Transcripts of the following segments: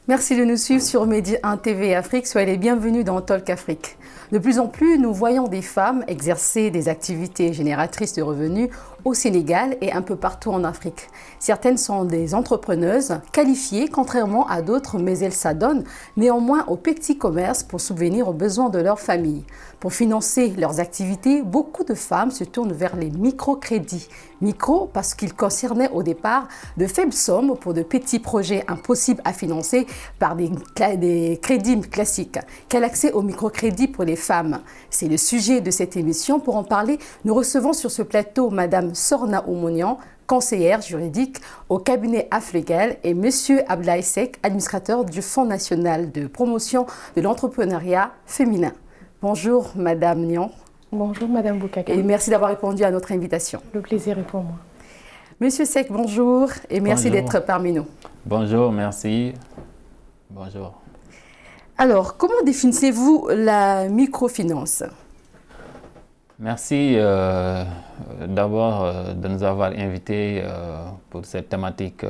Merci de nous suivre sur Medi 1 TV Afrique. Soyez les bienvenus dans Talk Afrique. De plus en plus, nous voyons des femmes exercer des activités génératrices de revenus au Sénégal et un peu partout en Afrique. Certaines sont des entrepreneuses qualifiées, contrairement à d'autres, mais elles s'adonnent néanmoins au petit commerce pour subvenir aux besoins de leur famille. Pour financer leurs activités, beaucoup de femmes se tournent vers les microcrédits. Micro parce qu'ils concernaient au départ de faibles sommes pour de petits projets impossibles à financer par des crédits classiques. Quel accès au microcrédit pour les femmes? C'est le sujet de cette émission. Pour en parler, nous recevons sur ce plateau Madame Sorna Oumonian, conseillère juridique au cabinet Aflegal, et Monsieur Ablaye Seck, administrateur du Fonds national de promotion de l'entrepreneuriat féminin. Bonjour Madame Nian. Bonjour Madame Boukaka. Et merci d'avoir répondu à notre invitation. Le plaisir est pour moi. Monsieur Seck, bonjour et merci d'être parmi nous. Bonjour, merci. Bonjour. Alors, comment définissez-vous la microfinance? Merci d'abord de nous avoir invités pour cette thématique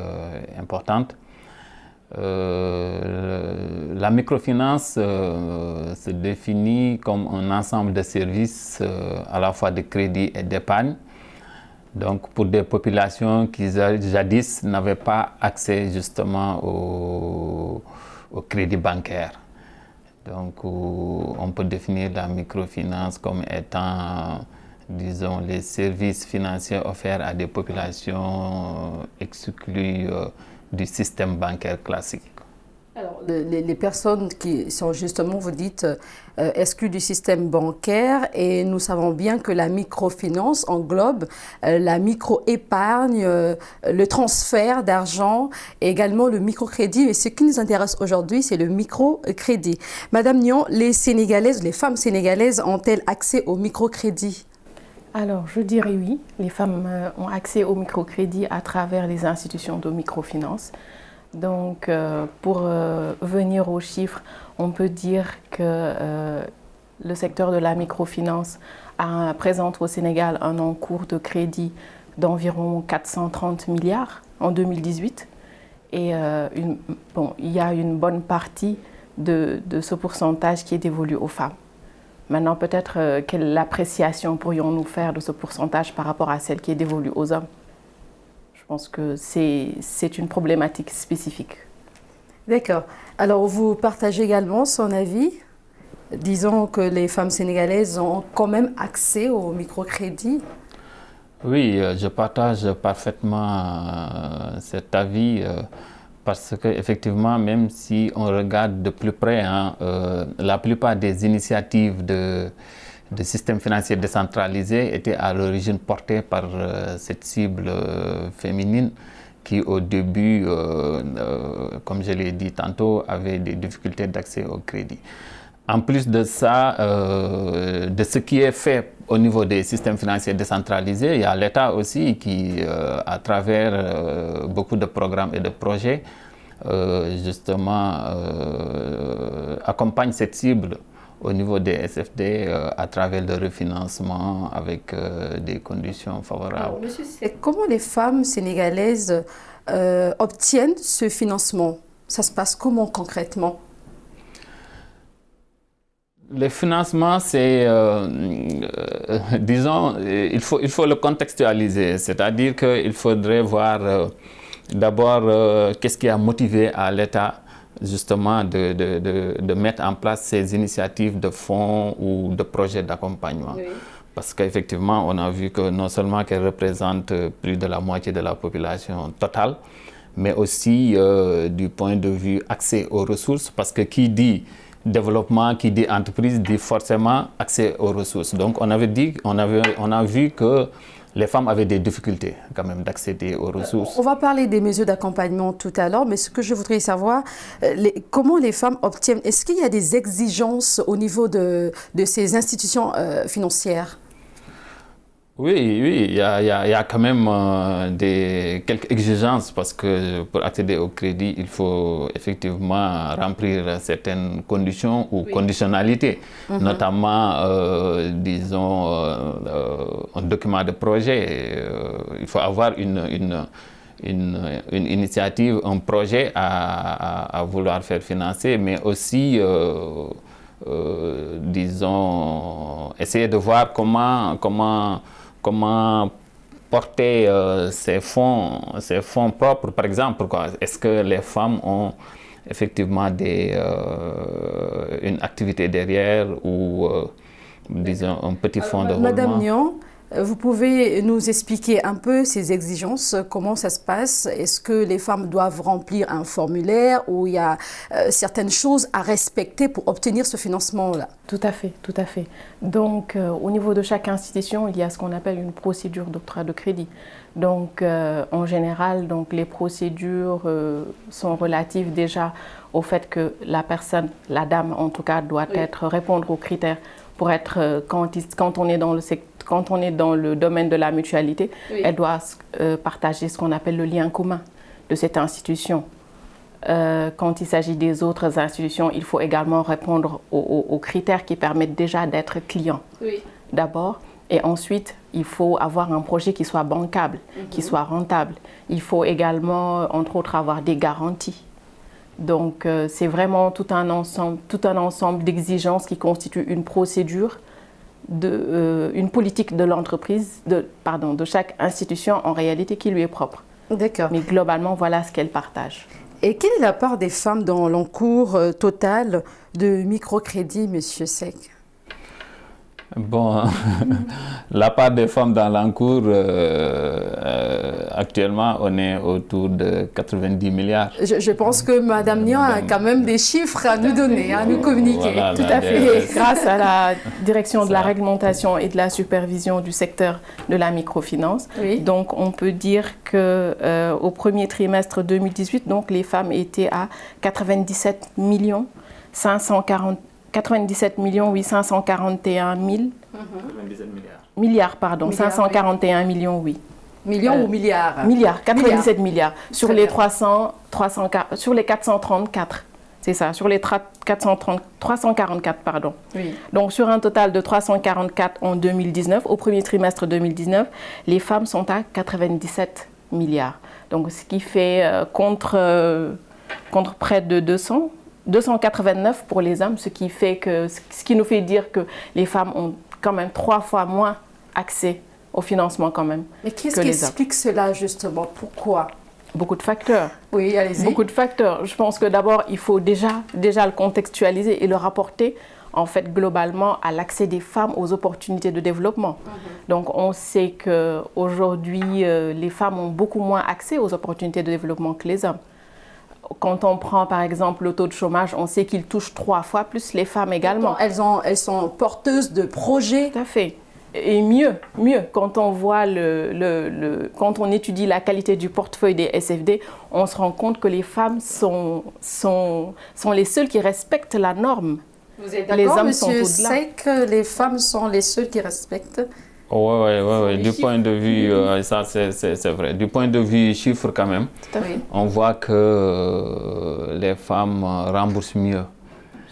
importante. La microfinance se définit comme un ensemble de services à la fois de crédit et d'épargne. Donc pour des populations qui jadis n'avaient pas accès justement au crédit bancaire. Donc on peut définir la microfinance comme étant, disons, les services financiers offerts à des populations exclues du système bancaire classique. Alors, les personnes qui sont justement, vous dites, exclues du système bancaire, et nous savons bien que la microfinance englobe la micro-épargne, le transfert d'argent et également le microcrédit. Et ce qui nous intéresse aujourd'hui, c'est le microcrédit. Madame Nian, les femmes sénégalaises ont-elles accès au microcrédit? Alors, je dirais oui. Les femmes ont accès au microcrédit à travers les institutions de microfinance. Donc, pour venir aux chiffres, on peut dire que le secteur de la microfinance présente au Sénégal un encours de crédit d'environ 430 milliards en 2018. Et il y a une bonne partie de ce pourcentage qui est dévolu aux femmes. Maintenant, peut-être quelle appréciation pourrions-nous faire de ce pourcentage par rapport à celle qui est dévolue aux hommes? Je pense que c'est une problématique spécifique. D'accord. Alors, vous partagez également son avis? Disons que les femmes sénégalaises ont quand même accès au microcrédit. Oui, je partage parfaitement cet avis parce qu'effectivement, même si on regarde de plus près, la plupart des initiatives de système financier décentralisé étaient à l'origine portées par cette cible féminine qui au début, comme je l'ai dit tantôt, avait des difficultés d'accès au crédit. En plus de ça, de ce qui est fait au niveau des systèmes financiers décentralisés, il y a l'État aussi qui, à travers beaucoup de programmes et de projets, justement, accompagne cette cible au niveau des SFD à travers le refinancement avec des conditions favorables. Alors, monsieur, comment les femmes sénégalaises obtiennent ce financement? Ça se passe comment concrètement? Le financement, c'est, disons, il faut le contextualiser, c'est-à-dire qu'il faudrait voir d'abord qu'est-ce qui a motivé à l'État justement de mettre en place ces initiatives de fonds ou de projets d'accompagnement. Oui. Parce qu'effectivement, on a vu que non seulement qu'elles représentent plus de la moitié de la population totale, mais aussi du point de vue accès aux ressources, parce que qui dit développement, qui dit entreprise, dit forcément accès aux ressources. Donc on a vu que les femmes avaient des difficultés quand même d'accéder aux ressources. On va parler des mesures d'accompagnement tout à l'heure, mais ce que je voudrais savoir, comment les femmes obtiennent, est-ce qu'il y a des exigences au niveau de ces institutions financières? Oui, il y a quand même quelques exigences parce que pour accéder au crédit, il faut effectivement remplir certaines conditions ou conditionnalités, notamment, disons, un document de projet. Il faut avoir une initiative, un projet à vouloir faire financer, mais aussi, disons, essayer de voir comment porter ces fonds propres, par exemple. Est-ce que les femmes ont effectivement une activité derrière ou, disons, un petit fonds de roulement? Madame Niang, vous pouvez nous expliquer un peu ces exigences, comment ça se passe? Est-ce que les femmes doivent remplir un formulaire ou il y a certaines choses à respecter pour obtenir ce financement-là? Tout à fait, tout à fait. Donc, au niveau de chaque institution, il y a ce qu'on appelle une procédure d'octroi de crédit. Donc, en général, donc, les procédures sont relatives déjà au fait que la personne, la dame en tout cas, doit répondre aux critères pour être, quand on est dans le domaine de la mutualité, elle doit partager ce qu'on appelle le lien commun de cette institution. Quand il s'agit des autres institutions, il faut également répondre aux critères qui permettent déjà d'être client. D'abord, et ensuite, il faut avoir un projet qui soit bancable, qui soit rentable. Il faut également, entre autres, avoir des garanties. Donc, c'est vraiment tout un ensemble d'exigences qui constituent une procédure, une politique de l'entreprise, de chaque institution en réalité qui lui est propre. D'accord. Mais globalement, voilà ce qu'elle partage. Et quelle est la part des femmes dans l'encours total de microcrédit, Monsieur Seck? Bon, la part des femmes dans l'encours, actuellement, on est autour de 90 milliards. Je pense que Madame Niang a quand même des chiffres à nous donner, à nous communiquer. Voilà, tout à fait. Grâce à la direction de la réglementation et de la supervision du secteur de la microfinance. Donc, on peut dire qu'au premier trimestre 2018, donc, les femmes étaient à 97 841 000 milliards, pardon, 541 millions, oui. Millions ou milliards? Milliards, 97 milliards. Sur les 434, c'est ça, sur les 344, pardon. Donc, sur un total de 344 en 2019, au premier trimestre 2019, les femmes sont à 97 milliards. Donc, ce qui fait contre près de 289 pour les hommes, ce qui nous fait dire que les femmes ont quand même 3 fois moins accès au financement quand même. Mais qu'est-ce qui explique cela justement? Pourquoi? Beaucoup de facteurs. Oui, allez-y. Beaucoup de facteurs. Je pense que d'abord, il faut déjà le contextualiser et le rapporter en fait globalement à l'accès des femmes aux opportunités de développement. Donc on sait qu'aujourd'hui, les femmes ont beaucoup moins accès aux opportunités de développement que les hommes. Quand on prend par exemple le taux de chômage, on sait qu'il touche 3 fois plus les femmes également. Elles sont porteuses de projets. Tout à fait. Et mieux, quand on voit quand on étudie la qualité du portefeuille des SFD, on se rend compte que les femmes sont les seules qui respectent la norme. Vous êtes d'accord, Monsieur Seck, les femmes sont les seules qui respectent? Oui. Du point de vue, ça c'est vrai. Du point de vue chiffre quand même, on voit que les femmes remboursent mieux.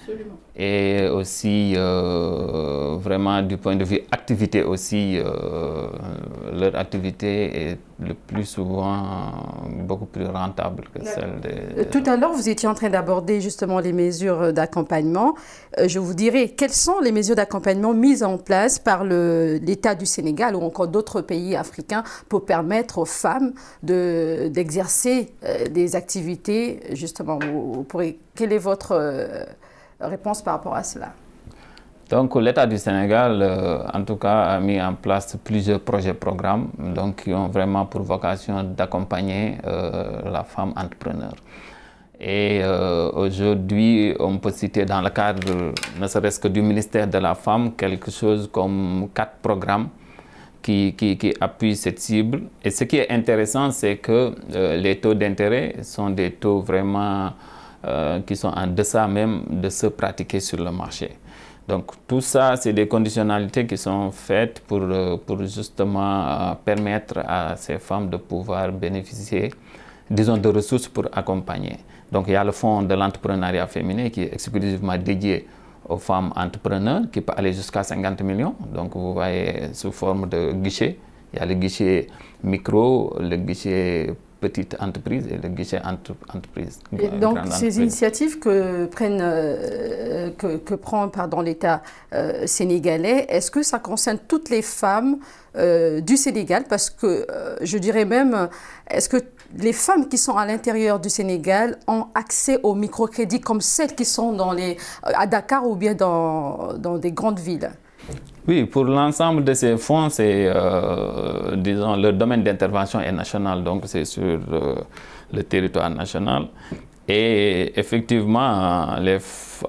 Absolument. Et aussi, vraiment du point de vue activité aussi, leur activité est le plus souvent beaucoup plus rentable que celle des... Tout à l'heure, vous étiez en train d'aborder justement les mesures d'accompagnement. Je vous dirais, quelles sont les mesures d'accompagnement mises en place par l'État du Sénégal ou encore d'autres pays africains pour permettre aux femmes d'exercer des activités, justement, quelle est votre réponse par rapport à cela? Donc l'État du Sénégal, en tout cas, a mis en place plusieurs projets-programmes qui ont vraiment pour vocation d'accompagner la femme entrepreneur. Et aujourd'hui, on peut citer dans le cadre, ne serait-ce que du ministère de la Femme, quelque chose comme 4 programmes qui appuient cette cible. Et ce qui est intéressant, c'est que les taux d'intérêt sont des taux vraiment qui sont en deçà même de ceux pratiqués sur le marché. Donc tout ça, c'est des conditionnalités qui sont faites pour justement permettre à ces femmes de pouvoir bénéficier, disons, de ressources pour accompagner. Donc il y a le fonds de l'entrepreneuriat féminin qui est exclusivement dédié aux femmes entrepreneurs, qui peut aller jusqu'à 50 millions. Donc vous voyez, sous forme de guichet. Il y a le guichet micro, le guichet petites entreprises et le guichet entreprise. Et donc ces initiatives que prend l'État sénégalais, est-ce que ça concerne toutes les femmes du Sénégal? Parce que je dirais même, est-ce que les femmes qui sont à l'intérieur du Sénégal ont accès au microcrédit comme celles qui sont à Dakar ou bien dans des grandes villes? Oui, pour l'ensemble de ces fonds, c'est, disons, le domaine d'intervention est national, donc c'est sur le territoire national. Et effectivement,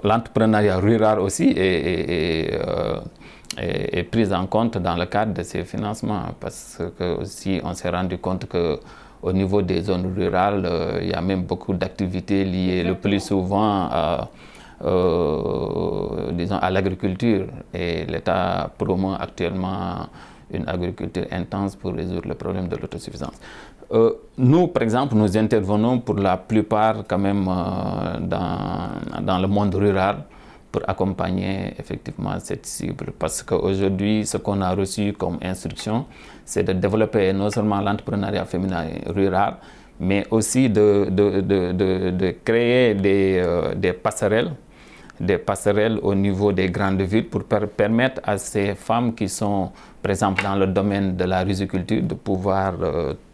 l'entrepreneuriat rural aussi est pris en compte dans le cadre de ces financements, parce que aussi on s'est rendu compte que au niveau des zones rurales, il y a même beaucoup d'activités liées le plus souvent disons à l'agriculture, et l'État promeut actuellement une agriculture intense pour résoudre le problème de l'autosuffisance. Nous, par exemple, nous intervenons pour la plupart quand même dans le monde rural pour accompagner effectivement cette cible, parce qu'aujourd'hui, ce qu'on a reçu comme instruction, c'est de développer non seulement l'entrepreneuriat féminin rural, mais aussi de créer des passerelles au niveau des grandes villes pour permettre à ces femmes qui sont, par exemple, dans le domaine de la riziculture, de pouvoir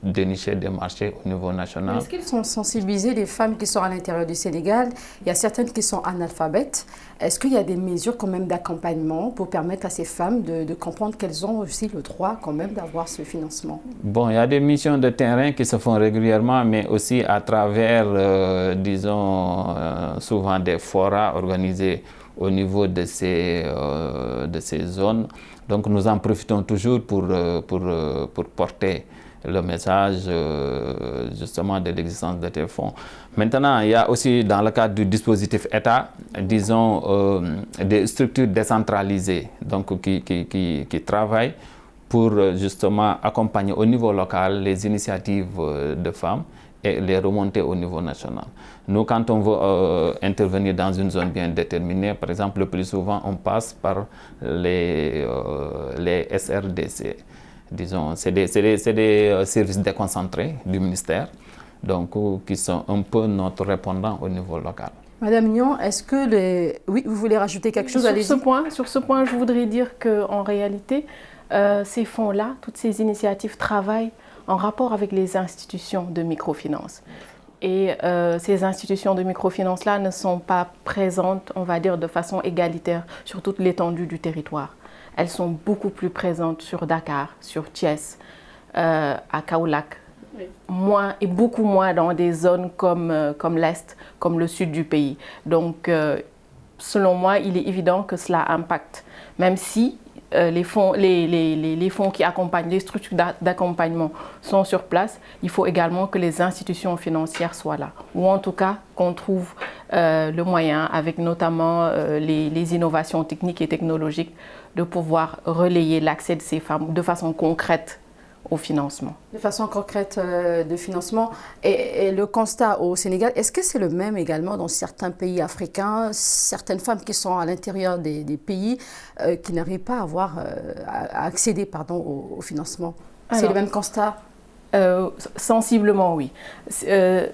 dénicher des marchés au niveau national. Est-ce qu'elles sont sensibilisées, les femmes qui sont à l'intérieur du Sénégal? Il y a certaines qui sont analphabètes. Est-ce qu'il y a des mesures quand même d'accompagnement pour permettre à ces femmes de comprendre qu'elles ont aussi le droit quand même d'avoir ce financement? Bon, il y a des missions de terrain qui se font régulièrement, mais aussi à travers, disons, souvent des forats organisés au niveau de ces zones. Donc nous en profitons toujours pour porter le message justement de l'existence de ces fonds. Maintenant, il y a aussi dans le cadre du dispositif État, disons, des structures décentralisées donc, qui travaillent pour justement accompagner au niveau local les initiatives de femmes et les remonter au niveau national. Nous, quand on veut intervenir dans une zone bien déterminée, par exemple, le plus souvent, on passe par les SRDC. Disons, c'est des services déconcentrés du ministère, donc qui sont un peu notre répondant au niveau local. Madame Nyon, est-ce que oui, vous voulez rajouter quelque chose? Sur ce point, je voudrais dire qu'en réalité, ces fonds-là, toutes ces initiatives travaillent en rapport avec les institutions de microfinance. Et ces institutions de microfinance-là ne sont pas présentes, on va dire, de façon égalitaire sur toute l'étendue du territoire. Elles sont beaucoup plus présentes sur Dakar, sur Thiès, à Kaolack, et beaucoup moins dans des zones comme l'Est, comme le sud du pays. Donc, selon moi, il est évident que cela impacte, même si les fonds qui accompagnent, les structures d'accompagnement sont sur place, il faut également que les institutions financières soient là. Ou en tout cas, qu'on trouve le moyen, avec notamment les innovations techniques et technologiques, de pouvoir relayer l'accès de ces femmes de façon concrète au financement. De façon concrète de financement. Et le constat au Sénégal, est-ce que c'est le même également dans certains pays africains, certaines femmes qui sont à l'intérieur des pays qui n'arrivent pas à accéder au financement? C'est le même constat? Sensiblement, oui.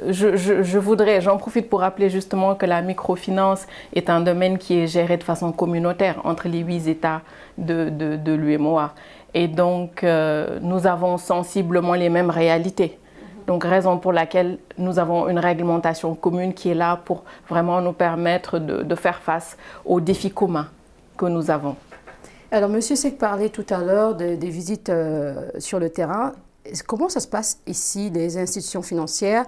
J'en profite pour rappeler justement que la microfinance est un domaine qui est géré de façon communautaire entre les 8 États de l'UEMOA. Et donc, nous avons sensiblement les mêmes réalités. Donc, raison pour laquelle nous avons une réglementation commune qui est là pour vraiment nous permettre de faire face aux défis communs que nous avons. Alors, M. Seck parlait tout à l'heure des visites sur le terrain. Comment ça se passe ici, les institutions financières?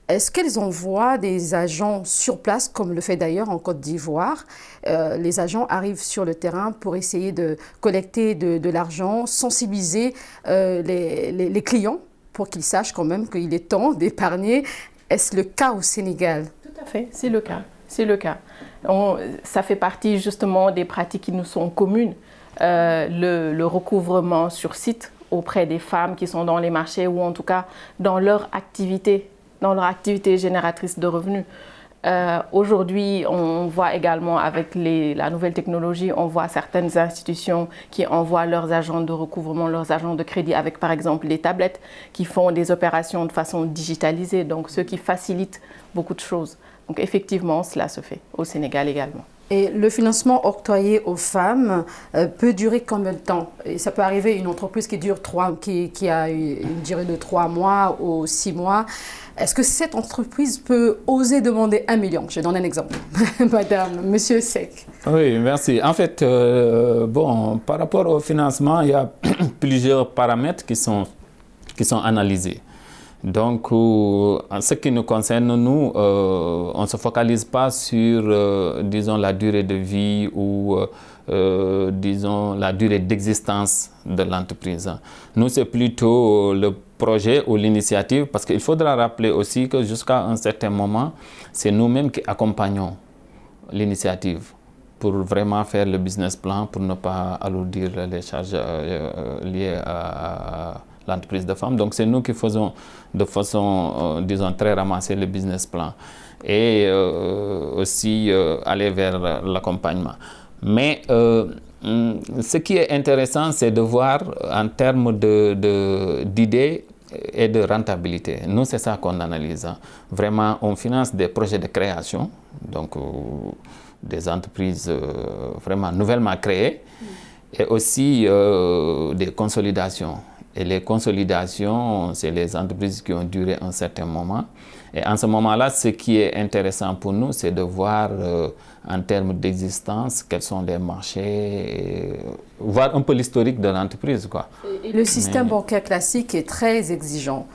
Est-ce qu'elles envoient des agents sur place, comme le fait d'ailleurs en Côte d'Ivoire? Les agents arrivent sur le terrain pour essayer de collecter de l'argent, sensibiliser les clients pour qu'ils sachent quand même qu'il est temps d'épargner. Est-ce le cas au Sénégal? Tout à fait, c'est le cas. C'est le cas. Ça fait partie justement des pratiques qui nous sont communes. Le recouvrement sur site auprès des femmes qui sont dans les marchés ou en tout cas dans leur activité génératrice de revenus. Aujourd'hui, on voit également avec la nouvelle technologie, on voit certaines institutions qui envoient leurs agents de recouvrement, leurs agents de crédit avec par exemple des tablettes qui font des opérations de façon digitalisée, donc ce qui facilite beaucoup de choses. Donc effectivement, cela se fait au Sénégal également. Et le financement octroyé aux femmes peut durer combien de temps? Et ça peut arriver une entreprise qui a une durée de 3 mois ou 6 mois. Est-ce que cette entreprise peut oser demander 1 million? Je donne un exemple. Madame, Monsieur Seck. Oui, merci. En fait, par rapport au financement, il y a plusieurs paramètres qui sont analysés. Donc, en ce qui nous concerne, nous, on ne se focalise pas sur, disons, la durée de vie ou, disons, la durée d'existence de l'entreprise. Nous, c'est plutôt le projet ou l'initiative, parce qu'il faudra rappeler aussi que jusqu'à un certain moment, c'est nous-mêmes qui accompagnons l'initiative pour vraiment faire le business plan, pour ne pas alourdir les charges liées à l'entreprise de femmes. Donc, c'est nous qui faisons de façon, disons, très ramassée le business plan et aussi aller vers l'accompagnement. Mais ce qui est intéressant, c'est de voir en termes d'idées et de rentabilité. Nous, c'est ça qu'on analyse. Vraiment, on finance des projets de création, donc des entreprises vraiment nouvellement créées, et aussi des consolidations. Et les consolidations, c'est les entreprises qui ont duré un certain moment. Et en ce moment-là, ce qui est intéressant pour nous, c'est de voir en termes d'existence, quels sont les marchés, voir un peu l'historique de l'entreprise, quoi. Et le système bancaire classique est très exigeant.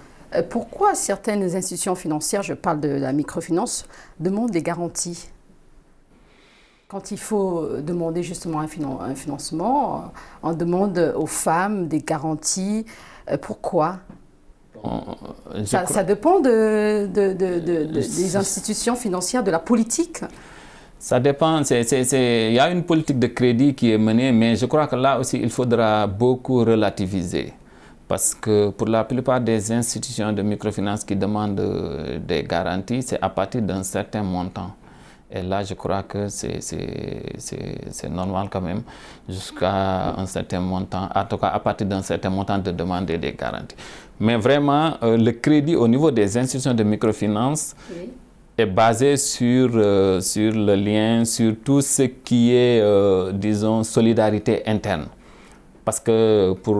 Pourquoi certaines institutions financières, je parle de la microfinance, demandent des garanties? Quand il faut demander justement un financement, on demande aux femmes des garanties. Pourquoi? Ça dépend des institutions financières, de la politique. Ça dépend. Il y a une politique de crédit qui est menée, mais je crois que là aussi, il faudra beaucoup relativiser. Parce que pour la plupart des institutions de microfinance qui demandent des garanties, c'est à partir d'un certain montant. Et là, je crois que c'est normal quand même, jusqu'à un certain montant, en tout cas à partir d'un certain montant, de demander des garanties. Mais vraiment, le crédit au niveau des institutions de microfinance est basé sur le lien, sur tout ce qui est, disons, solidarité interne. Parce que pour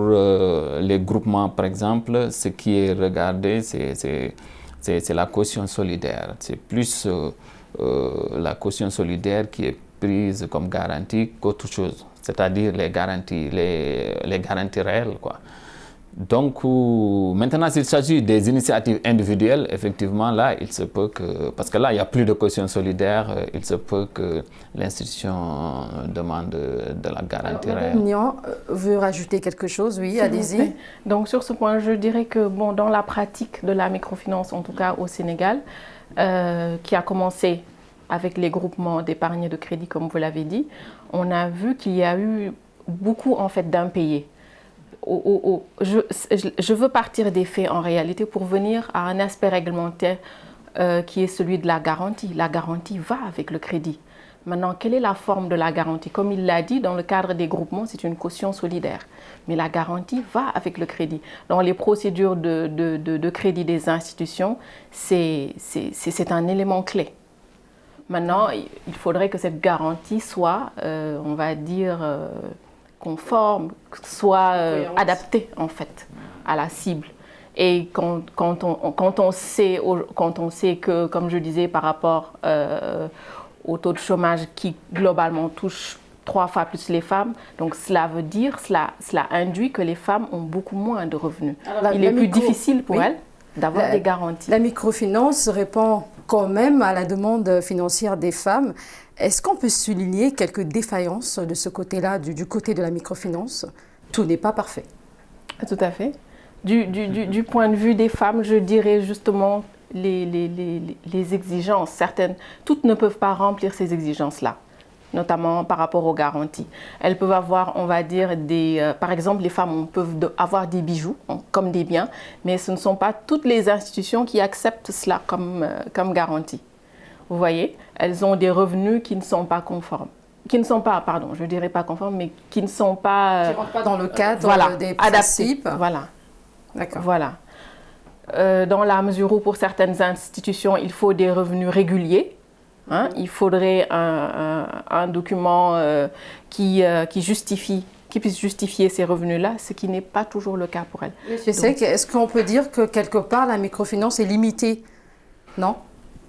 les groupements, par exemple, ce qui est regardé, c'est la caution solidaire. C'est plus la caution solidaire qui est prise comme garantie qu'autre chose, c'est-à-dire les garanties réelles, quoi. Donc, maintenant, s'il s'agit des initiatives individuelles, effectivement, là, il se peut que, parce que là, il n'y a plus de caution solidaire, il se peut que l'institution demande de la garantie réelle. Nian veut rajouter quelque chose, oui, allez-y. Donc, sur ce point, je dirais que, bon, dans la pratique de la microfinance, en tout cas au Sénégal, qui a commencé avec les groupements d'épargne de crédit, comme vous l'avez dit, on a vu qu'il y a eu beaucoup, en fait, d'impayés. Je veux partir des faits en réalité pour venir à un aspect réglementaire qui est celui de la garantie. La garantie va avec le crédit. Maintenant, quelle est la forme de la garantie? Comme il l'a dit, dans le cadre des groupements, c'est une caution solidaire. Mais la garantie va avec le crédit. Dans les procédures de crédit des institutions, c'est un élément clé. Maintenant, il faudrait que cette garantie soit, on va dire, conforme, soit adapté en fait à la cible. Et quand on sait que, comme je disais, par rapport au taux de chômage qui globalement touche 3 fois plus les femmes, donc cela induit que les femmes ont beaucoup moins de revenus. Il est plus difficile pour elles d'avoir des garanties. La microfinance répond quand même à la demande financière des femmes. Est-ce qu'on peut souligner quelques défaillances de ce côté-là, du côté de la microfinance? Tout n'est pas parfait. Tout à fait. Du point de vue des femmes, je dirais justement les exigences. Certaines, toutes ne peuvent pas remplir ces exigences-là, notamment par rapport aux garanties. Elles peuvent avoir, on va dire, par exemple, les femmes peuvent avoir des bijoux comme des biens, mais ce ne sont pas toutes les institutions qui acceptent cela comme garantie. Vous voyez, elles ont des revenus qui ne sont pas conformes. Qui ne sont pas, pardon, je dirais pas conformes, mais qui ne sont pas... qui ne rentrent pas dans le cadre des principes. Adaptés. Voilà. D'accord. Voilà. Dans la mesure où pour certaines institutions, il faut des revenus réguliers. Hein, il faudrait un document qui puisse justifier ces revenus-là, ce qui n'est pas toujours le cas pour elles. Monsieur Seck, est-ce qu'on peut dire que quelque part la microfinance est limitée? Non?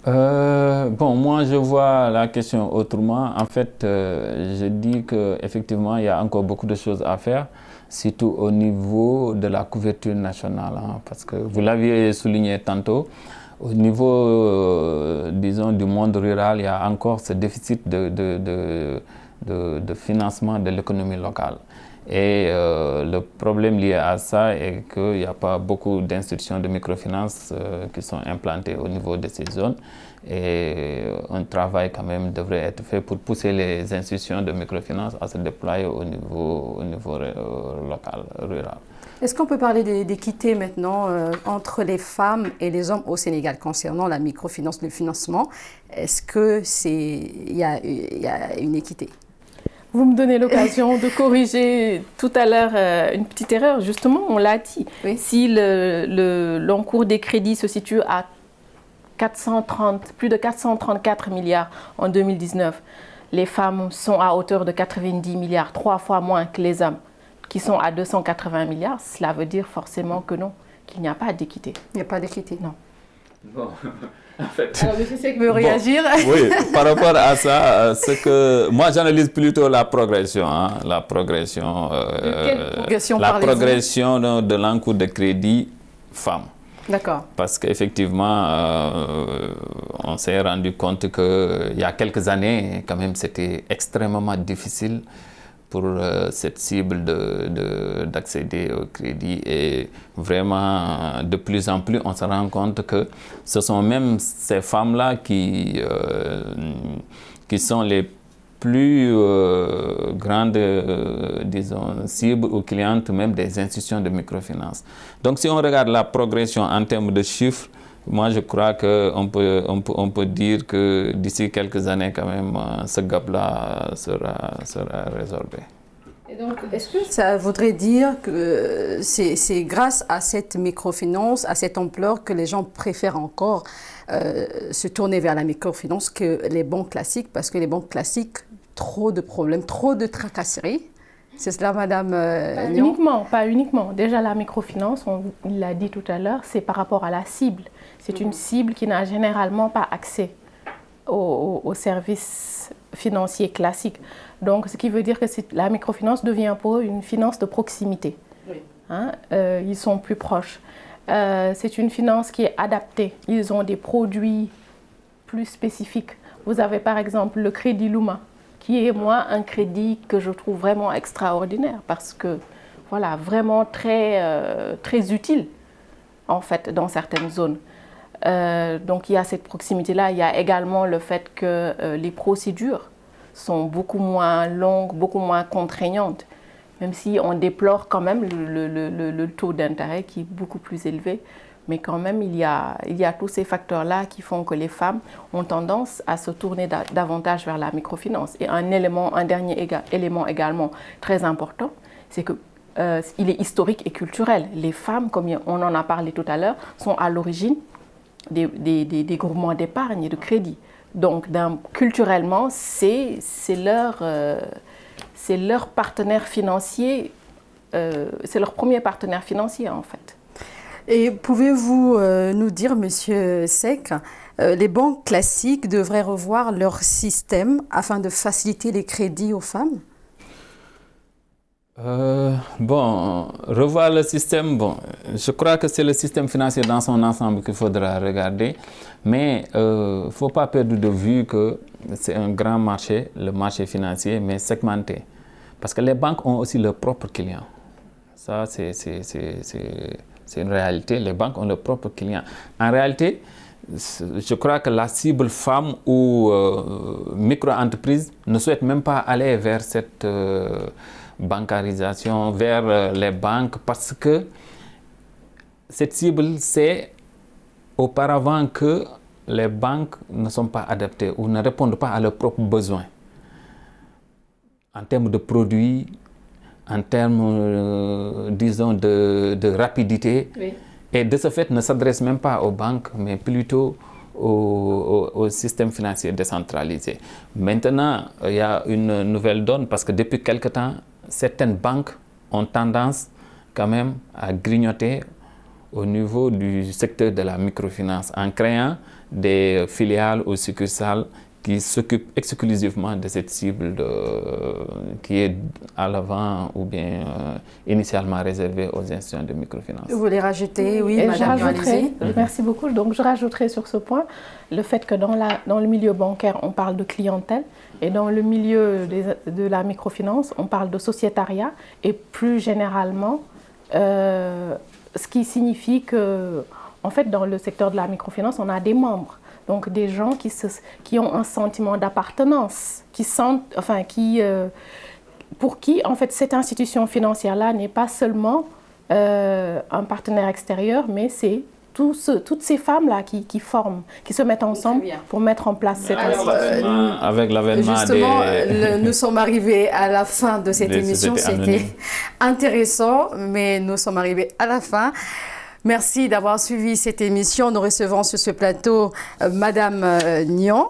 Bon, moi je vois la question autrement. En fait, je dis qu'effectivement, il y a encore beaucoup de choses à faire, surtout au niveau de la couverture nationale. Hein, parce que vous l'aviez souligné tantôt, au niveau, disons, du monde rural, il y a encore ce déficit de financement de l'économie locale. Et le problème lié à ça est qu'il n'y a pas beaucoup d'institutions de microfinance qui sont implantées au niveau de ces zones. Et un travail quand même devrait être fait pour pousser les institutions de microfinance à se déployer au niveau local, rural. Est-ce qu'on peut parler d'équité maintenant entre les femmes et les hommes au Sénégal concernant la microfinance, le financement? Est-ce qu'il y a une équité? Vous me donnez l'occasion de corriger tout à l'heure une petite erreur. Justement, on l'a dit. Oui. Si l'encours des crédits se situe à plus de 434 milliards en 2019, les femmes sont à hauteur de 90 milliards, 3 fois moins que les hommes, qui sont à 280 milliards. Cela veut dire forcément que non, qu'il n'y a pas d'équité. Il n'y a pas d'équité. Non. Bon. En fait, alors, M. Seck veut réagir. Oui, par rapport à ça, moi j'analyse plutôt la progression. Hein, la progression de l'encours de crédit femmes. D'accord. Parce qu'effectivement, on s'est rendu compte qu'il y a quelques années, quand même, c'était extrêmement difficile pour cette cible d'accéder au crédit. Et vraiment, de plus en plus, on se rend compte que ce sont même ces femmes-là qui sont les plus grandes, disons, cibles ou clientes même des institutions de microfinance. Donc, si on regarde la progression en termes de chiffres, moi, je crois qu'on peut dire que d'ici quelques années, quand même, ce gap-là sera résorbé. Et donc, est-ce que ça voudrait dire que c'est grâce à cette microfinance, à cette ampleur, que les gens préfèrent encore se tourner vers la microfinance que les banques classiques? Parce que les banques classiques, trop de problèmes, trop de tracasseries. C'est cela, Madame Pas uniquement. Déjà, la microfinance, on l'a dit tout à l'heure, c'est par rapport à la cible. C'est une cible qui n'a généralement pas accès aux services financiers classiques. Donc, ce qui veut dire que la microfinance devient pour eux une finance de proximité. Oui. Hein? Ils sont plus proches. C'est une finance qui est adaptée. Ils ont des produits plus spécifiques. Vous avez par exemple le crédit Luma, qui est, moi, un crédit que je trouve vraiment extraordinaire parce que, voilà, vraiment très utile, en fait, dans certaines zones. Donc, il y a cette proximité-là. Il y a également le fait que les procédures sont beaucoup moins longues, beaucoup moins contraignantes, même si on déplore quand même le taux d'intérêt qui est beaucoup plus élevé. Mais quand même, il y a tous ces facteurs-là qui font que les femmes ont tendance à se tourner davantage vers la microfinance. Et un dernier élément également très important, c'est qu'il est historique et culturel. Les femmes, comme on en a parlé tout à l'heure, sont à l'origine des groupements d'épargne et de crédit. Donc, culturellement, c'est leur partenaire financier, c'est leur premier partenaire financier, en fait. Et pouvez-vous nous dire, Monsieur Seck, les banques classiques devraient revoir leur système afin de faciliter les crédits aux femmes? Bon, revoir le système, bon, je crois que c'est le système financier dans son ensemble qu'il faudra regarder, mais il ne faut pas perdre de vue que c'est un grand marché, le marché financier, mais segmenté. Parce que les banques ont aussi leurs propres clients. Ça, c'est une réalité. Les banques ont leurs propres clients. En réalité, je crois que la cible femme ou micro-entreprise ne souhaite même pas aller vers cette bancarisation, vers les banques, parce que cette cible sait auparavant que les banques ne sont pas adaptées ou ne répondent pas à leurs propres besoins en termes de produits, en termes, disons, de rapidité. Oui. Et de ce fait, ne s'adressent même pas aux banques, mais plutôt au système financier décentralisé. Maintenant, il y a une nouvelle donne parce que depuis quelque temps, certaines banques ont tendance quand même à grignoter au niveau du secteur de la microfinance en créant des filiales ou succursales qui s'occupent exclusivement de cette cible qui est à l'avant ou bien initialement réservée aux institutions de microfinance. Vous voulez rajouter, oui, Madame Yohann. Merci beaucoup. Donc, je rajouterai sur ce point le fait que dans le milieu bancaire, on parle de clientèle et dans le milieu de la microfinance, on parle de sociétariat et plus généralement, ce qui signifie que, en fait, dans le secteur de la microfinance, on a des membres. Donc des gens qui ont un sentiment d'appartenance, pour qui en fait cette institution financière-là n'est pas seulement un partenaire extérieur, mais c'est toutes ces femmes-là qui forment, qui se mettent ensemble pour mettre en place cette institution. Avec l'avènement justement, nous sommes arrivés à la fin de cette émission. C'était intéressant, mais nous sommes arrivés à la fin. Merci d'avoir suivi cette émission. Nous recevons sur ce plateau Madame Niang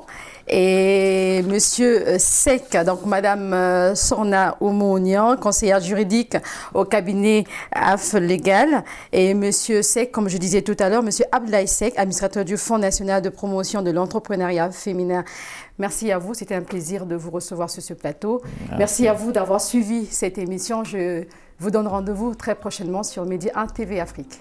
et Monsieur Seck, donc Madame Sorna Oumou Niang, conseillère juridique au cabinet AF Légal, et Monsieur Seck, comme je disais tout à l'heure, Monsieur Abdoulaye Seck, administrateur du Fonds national de promotion de l'entrepreneuriat féminin. Merci à vous, c'était un plaisir de vous recevoir sur ce plateau. Merci à vous d'avoir suivi cette émission. Je vous donne rendez-vous très prochainement sur Média 1 TV Afrique.